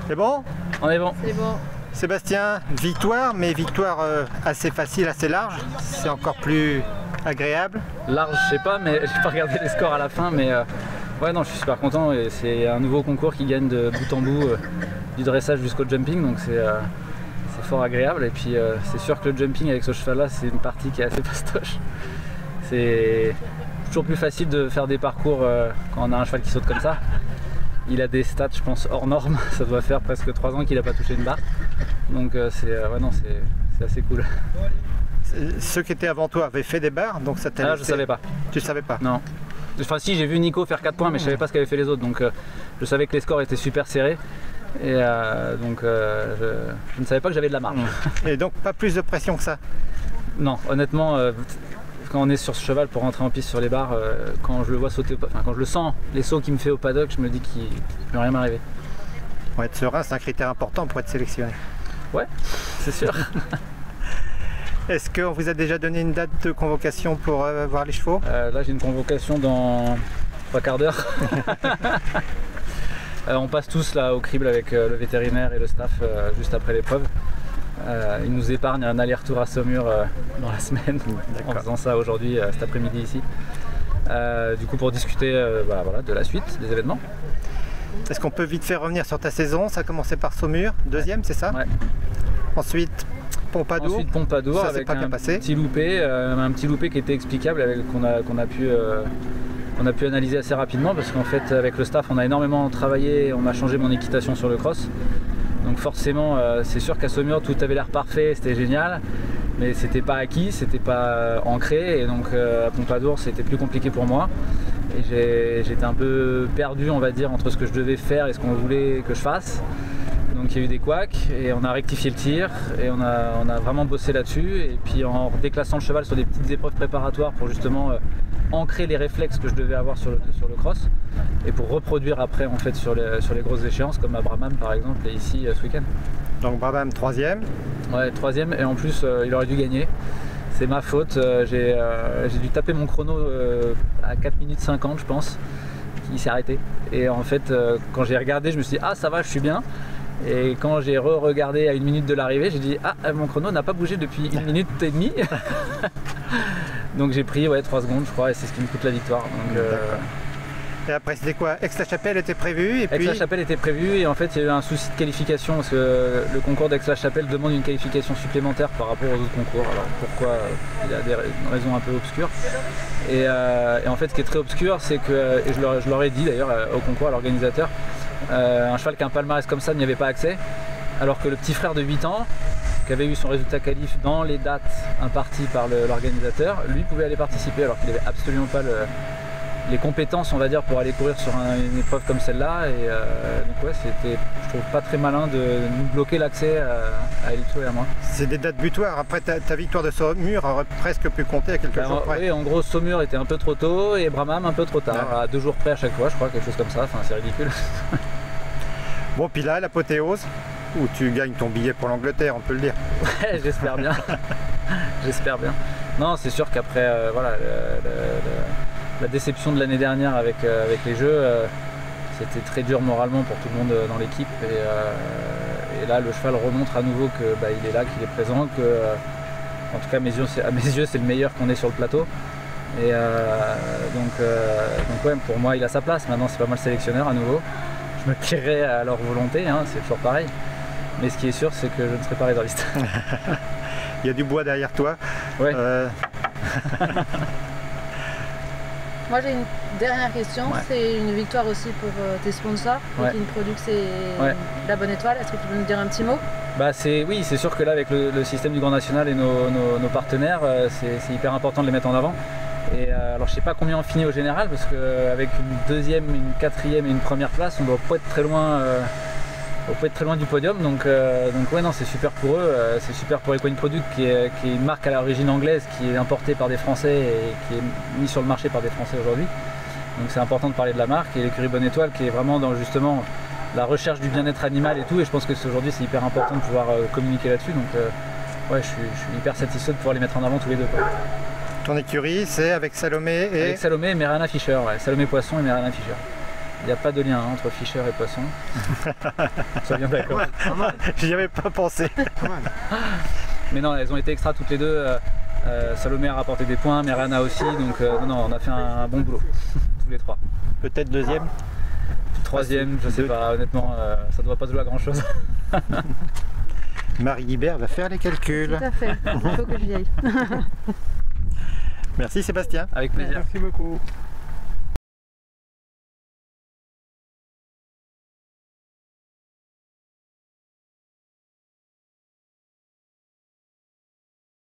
C'est bon? On est bon. C'est bon. Sébastien, victoire, mais victoire assez facile, assez large. C'est encore plus agréable. Large, je sais pas, mais j'ai pas regardé les scores à la fin, mais ouais, non, je suis super content. Et c'est un nouveau concours qui gagne de bout en bout, du dressage jusqu'au jumping, donc c'est fort agréable. Et puis c'est sûr que le jumping avec ce cheval-là, c'est une partie qui est assez fastoche. C'est toujours plus facile de faire des parcours quand on a un cheval qui saute comme ça. Il a des stats, je pense, hors normes. Ça doit faire presque 3 ans qu'il n'a pas touché une barre. Donc c'est assez cool. Ceux qui étaient avant toi avaient fait des barres, donc ça t'a laissé... je savais pas. Tu savais pas? Non. Enfin si, j'ai vu Nico faire 4 points, mais je savais pas ce qu'avaient fait les autres. Donc je savais que les scores étaient super serrés. Et je ne savais pas que j'avais de la marge. Et donc pas plus de pression que ça? Non, honnêtement, quand on est sur ce cheval pour rentrer en piste sur les barres, quand je le vois sauter, enfin quand je le sens, les sauts qu'il me fait au paddock, je me dis qu'il ne peut rien m'arriver. Pour être serein, c'est un critère important pour être sélectionné. Ouais, c'est sûr. Est-ce qu'on vous a déjà donné une date de convocation pour voir les chevaux? Là j'ai une convocation dans 3 quarts d'heure. On passe tous là au crible avec le vétérinaire et le staff juste après l'épreuve. Il nous épargne un aller-retour à Saumur dans la semaine en faisant ça aujourd'hui, cet après-midi ici. Du coup pour discuter voilà, de la suite des événements. Est-ce qu'on peut vite faire revenir sur ta saison? Ça a commencé par Saumur, deuxième, c'est ça? Ouais. Ensuite Pompadour. Ensuite Pompadour, ça avec pas bien passé. Petit loupé qui était explicable, qu'on a pu analyser assez rapidement, parce qu'en fait avec le staff on a énormément travaillé, on a changé mon équitation sur le cross. Donc forcément c'est sûr qu'à Saumur tout avait l'air parfait, c'était génial, mais c'était pas acquis, c'était pas ancré, et donc à Pompadour c'était plus compliqué pour moi. Et j'étais un peu perdu, on va dire, entre ce que je devais faire et ce qu'on voulait que je fasse. Donc il y a eu des couacs et on a rectifié le tir et on a vraiment bossé là-dessus. Et puis en déclassant le cheval sur des petites épreuves préparatoires pour justement ancrer les réflexes que je devais avoir sur le cross et pour reproduire après en fait sur les grosses échéances comme à Brabham par exemple et ici ce week-end. Donc Brabham 3e. Ouais, 3e, et en plus il aurait dû gagner. C'est ma faute, j'ai dû taper mon chrono à 4 minutes 50 je pense, il s'est arrêté. Et en fait quand j'ai regardé je me suis dit ah ça va, je suis bien. Et quand j'ai re-regardé à 1 minute de l'arrivée, j'ai dit ah mon chrono n'a pas bougé depuis 1 minute et demie. Donc j'ai pris 3 secondes je crois, et c'est ce qui me coûte la victoire. Donc, et après c'était quoi? Aix-la-Chapelle était prévu et puis... Aix-la-Chapelle était prévu, et en fait il y a eu un souci de qualification parce que le concours d'Aix-la-Chapelle demande une qualification supplémentaire par rapport aux autres concours. Alors pourquoi? Il y a des raisons un peu obscures. Et en fait ce qui est très obscur, c'est que, et je leur ai dit d'ailleurs au concours, à l'organisateur, un cheval qui a un palmarès comme ça n'y avait pas accès, alors que le petit frère de 8 ans qui avait eu son résultat qualif dans les dates imparties par l'organisateur, lui pouvait aller participer alors qu'il n'avait absolument pas les compétences on va dire pour aller courir sur une épreuve comme celle-là. Et donc ouais, c'était, je trouve, pas très malin de nous bloquer l'accès à Elito et à moi. C'est des dates butoirs, après ta victoire de Saumur aurait presque pu compter à quelques jours près. Oui, en gros Saumur était un peu trop tôt et Brabham un peu trop tard, à 2 jours près à chaque fois je crois, quelque chose comme ça, enfin c'est ridicule. Bon, puis là l'apothéose où tu gagnes ton billet pour l'Angleterre, on peut le dire. Ouais, j'espère bien. J'espère bien. Non, c'est sûr qu'après voilà, la déception de l'année dernière avec les jeux, c'était très dur moralement pour tout le monde dans l'équipe. Et là, le cheval remontre à nouveau que il est là, qu'il est présent, que en tout cas à mes yeux, c'est le meilleur qu'on ait sur le plateau. Et donc ouais, pour moi, il a sa place. Maintenant, c'est pas moi le sélectionneur à nouveau. Je me plierai à leur volonté, hein, c'est toujours pareil. Mais ce qui est sûr, c'est que je ne serai pas réserviste. Il y a du bois derrière toi. Ouais. Moi j'ai une dernière question, c'est une victoire aussi pour tes sponsors, Viking Products et La Bonne Étoile. Est-ce que tu peux nous dire un petit mot? Oui, c'est sûr que là avec le système du Grand National et nos partenaires, c'est hyper important de les mettre en avant. Et alors je sais pas combien on finit au général, parce qu'avec une 2e, une 4e et une 1re place, on doit pas être très loin. On peut être très loin du podium, donc ouais, non, c'est super pour eux, c'est super pour Equine Product qui est une marque à l'origine anglaise, qui est importée par des Français et qui est mise sur le marché par des Français aujourd'hui. Donc c'est important de parler de la marque, et l'écurie Bonne Étoile qui est vraiment dans justement la recherche du bien-être animal et tout, et je pense que aujourd'hui c'est hyper important de pouvoir communiquer là-dessus, donc ouais, je suis hyper satisfait de pouvoir les mettre en avant tous les deux, quoi. Ton écurie, c'est avec Salomé et... Avec Salomé et Merana Fischer, ouais. Salomé Poisson et Merana Fischer. Il n'y a pas de lien entre Fischer et Poisson. Ça vient d'accord. J'y avais pas pensé. Mais non, elles ont été extra toutes les deux. Salomé a rapporté des points, Merana aussi. Donc non, on a fait un bon boulot. Tous les trois. Peut-être deuxième? Troisième, je sais pas, honnêtement, ça doit pas se jouer à grand chose. Marie Guibert va faire les calculs. Tout à fait, il faut que j'y aille. Merci Sébastien. Avec plaisir. Merci beaucoup.